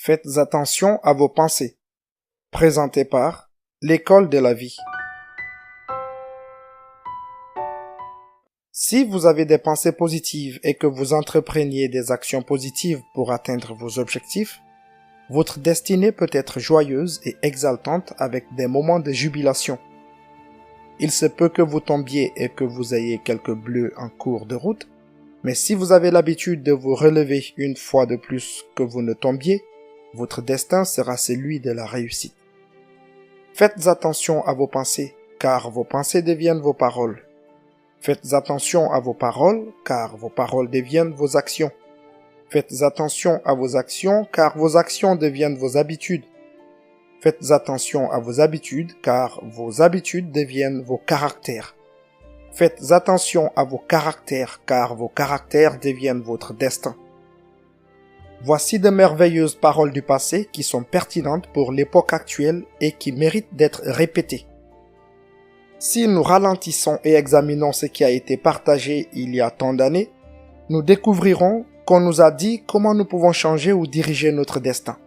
Faites attention à vos pensées. Présenté par l'École de la vie. Si vous avez des pensées positives et que vous entrepreniez des actions positives pour atteindre vos objectifs, votre destinée peut être joyeuse et exaltante avec des moments de jubilation. Il se peut que vous tombiez et que vous ayez quelques bleus en cours de route, mais si vous avez l'habitude de vous relever une fois de plus que vous ne tombiez, votre destin sera celui de la réussite. Faites attention à vos pensées, car vos pensées deviennent vos paroles. Faites attention à vos paroles, car vos paroles deviennent vos actions. Faites attention à vos actions, car vos actions deviennent vos habitudes. Faites attention à vos habitudes, car vos habitudes deviennent vos caractères. Faites attention à vos caractères, car vos caractères deviennent votre destin. Voici de merveilleuses paroles du passé qui sont pertinentes pour l'époque actuelle et qui méritent d'être répétées. Si nous ralentissons et examinons ce qui a été partagé il y a tant d'années, nous découvrirons qu'on nous a dit comment nous pouvons changer ou diriger notre destin.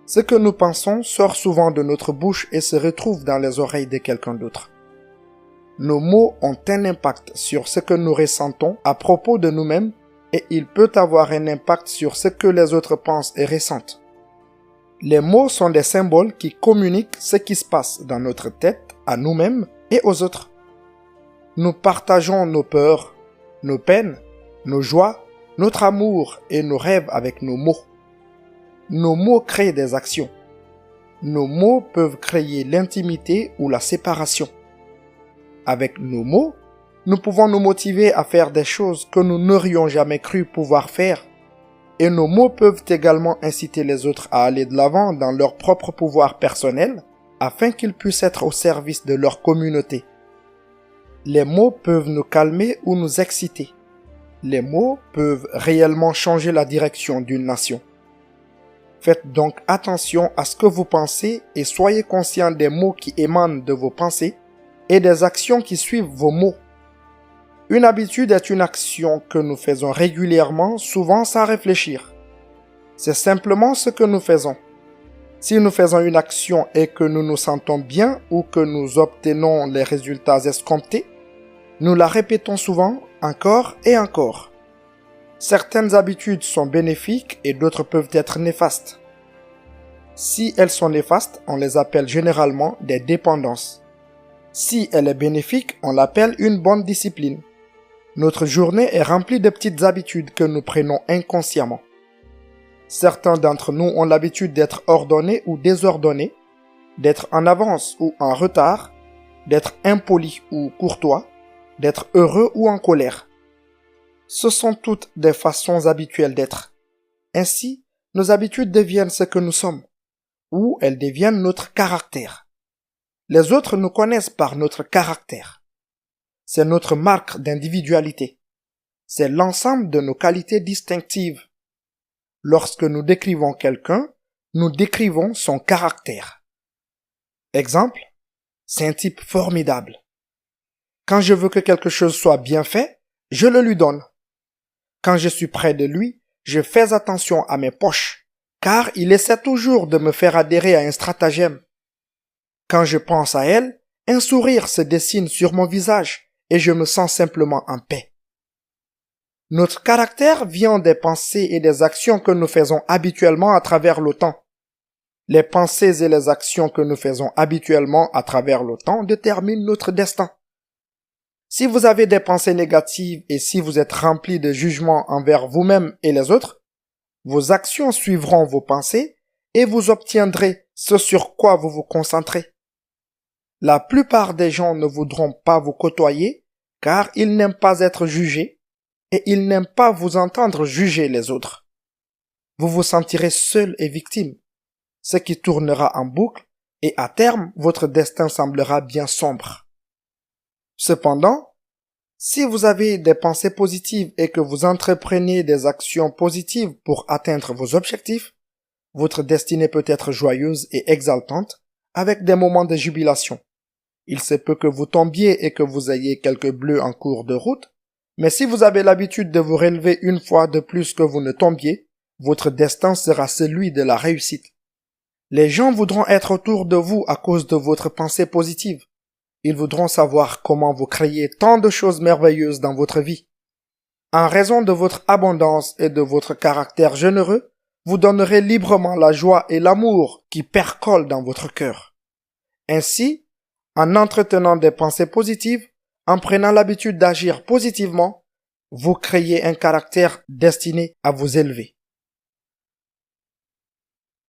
Ce que nous pensons sort souvent de notre bouche et se retrouve dans les oreilles de quelqu'un d'autre. Nos mots ont un impact sur ce que nous ressentons à propos de nous-mêmes et il peut avoir un impact sur ce que les autres pensent et ressentent. Les mots sont des symboles qui communiquent ce qui se passe dans notre tête à nous-mêmes et aux autres. Nous partageons nos peurs, nos peines, nos joies, notre amour et nos rêves avec nos mots. Nos mots créent des actions. Nos mots peuvent créer l'intimité ou la séparation. Avec nos mots, nous pouvons nous motiver à faire des choses que nous n'aurions jamais cru pouvoir faire. Et nos mots peuvent également inciter les autres à aller de l'avant dans leur propre pouvoir personnel afin qu'ils puissent être au service de leur communauté. Les mots peuvent nous calmer ou nous exciter. Les mots peuvent réellement changer la direction d'une nation. Faites donc attention à ce que vous pensez et soyez conscient des mots qui émanent de vos pensées et des actions qui suivent vos mots. Une habitude est une action que nous faisons régulièrement, souvent sans réfléchir. C'est simplement ce que nous faisons. Si nous faisons une action et que nous nous sentons bien ou que nous obtenons les résultats escomptés, nous la répétons souvent, encore et encore. Certaines habitudes sont bénéfiques et d'autres peuvent être néfastes. Si elles sont néfastes, on les appelle généralement des dépendances. Si elle est bénéfique, on l'appelle une bonne discipline. Notre journée est remplie de petites habitudes que nous prenons inconsciemment. Certains d'entre nous ont l'habitude d'être ordonnés ou désordonnés, d'être en avance ou en retard, d'être impolis ou courtois, d'être heureux ou en colère. Ce sont toutes des façons habituelles d'être. Ainsi, nos habitudes deviennent ce que nous sommes, ou elles deviennent notre caractère. Les autres nous connaissent par notre caractère. C'est notre marque d'individualité. C'est l'ensemble de nos qualités distinctives. Lorsque nous décrivons quelqu'un, nous décrivons son caractère. Exemple, c'est un type formidable. Quand je veux que quelque chose soit bien fait, je le lui donne. Quand je suis près de lui, je fais attention à mes poches, car il essaie toujours de me faire adhérer à un stratagème. Quand je pense à elle, un sourire se dessine sur mon visage et je me sens simplement en paix. Notre caractère vient des pensées et des actions que nous faisons habituellement à travers le temps. Les pensées et les actions que nous faisons habituellement à travers le temps déterminent notre destin. Si vous avez des pensées négatives et si vous êtes rempli de jugements envers vous-même et les autres, vos actions suivront vos pensées et vous obtiendrez ce sur quoi vous vous concentrez. La plupart des gens ne voudront pas vous côtoyer car ils n'aiment pas être jugés et ils n'aiment pas vous entendre juger les autres. Vous vous sentirez seul et victime, ce qui tournera en boucle et à terme votre destin semblera bien sombre. Cependant, si vous avez des pensées positives et que vous entreprenez des actions positives pour atteindre vos objectifs, votre destinée peut être joyeuse et exaltante avec des moments de jubilation. Il se peut que vous tombiez et que vous ayez quelques bleus en cours de route, mais si vous avez l'habitude de vous relever une fois de plus que vous ne tombiez, votre destin sera celui de la réussite. Les gens voudront être autour de vous à cause de votre pensée positive. Ils voudront savoir comment vous créez tant de choses merveilleuses dans votre vie. En raison de votre abondance et de votre caractère généreux, vous donnerez librement la joie et l'amour qui percolent dans votre cœur. Ainsi, en entretenant des pensées positives, en prenant l'habitude d'agir positivement, vous créez un caractère destiné à vous élever.